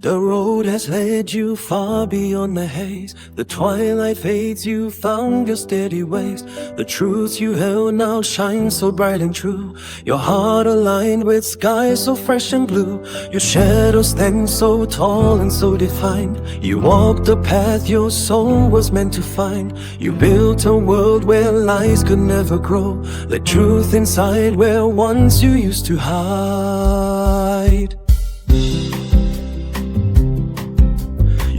The road has led you far beyond the haze. The twilight fades, you found your steady ways. The truths you held now shine so bright and true. Your heart aligned with skies so fresh and blue. Your shadow stands so tall and so defined. You walked the path your soul was meant to find. You built a world where lies could never grow. Let truth inside where once you used to hide.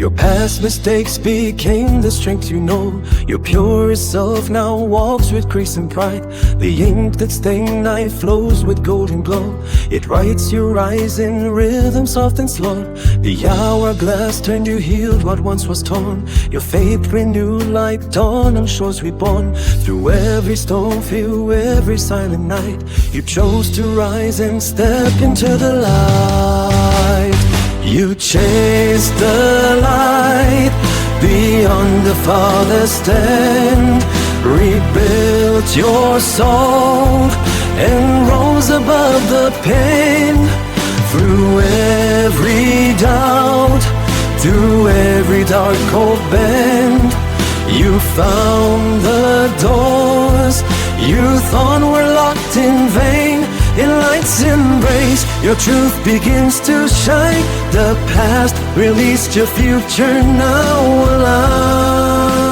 Your past mistakes became the strength you know. Your purest self now walks with grace and pride. The ink that stained night flows with golden glow. It writes your eyes in rhythm soft and slow. The hourglass turned you healed what once was torn. Your faith renewed like dawn on shores reborn. Through every storm, through every silent night, you chose to rise and step into the light. You chased the light beyond the farthest end, rebuilt your soul and rose above the pain. Through every doubt, through every dark cold bend, you found the doors you thought were locked in vain. In light's embrace, your truth begins to shine. The past released, your future now align.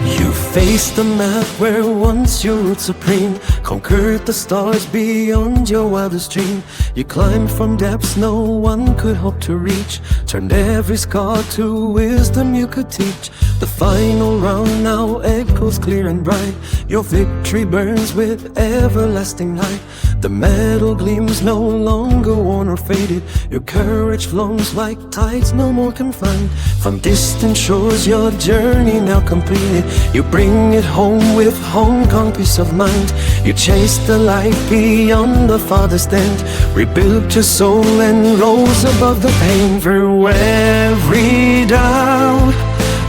You faced the map where once you ruled supreme, conquered the stars beyond your wildest dream. You climbed from depths no one could hope to reach, turned every scar to wisdom you could teach. The final round now echoes clear and bright. Your victory burns with everlasting light. The metal gleams no longer worn or faded. Your courage flows like tides no more confined. From distant shores your journey now completed. You bring it home with homegrown peace of mind. You chase the light beyond the farthest end, rebuilt your soul and rose above the pain. Through every doubt,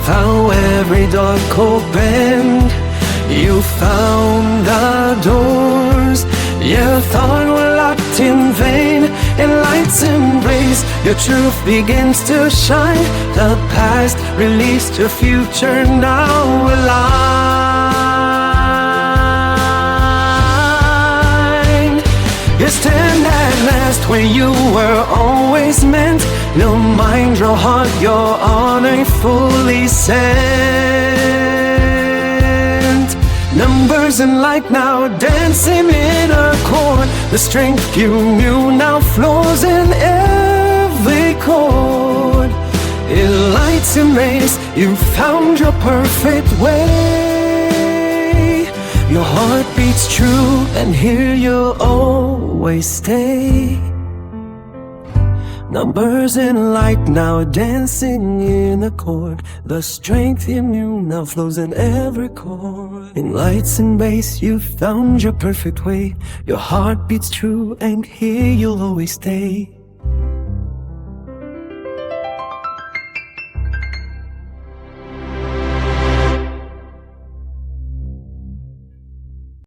through every dark cold bend, you found the doors you thought were locked in vain. In light's embrace, your truth begins to shine. The past released, your future now aligned. You stand at last where you were always meant. No mind, your heart, your honor fully sent. Numbers and light now dancing in a chord. The strength you knew now flows in every chord. In light's embrace, you found your perfect way. Your heart beats true, and here you'll always stay. Numbers and light now dancing in a chord. The strength in you now flows in every chord. In lights and bass you found your perfect way. Your heart beats true and here you'll always stay.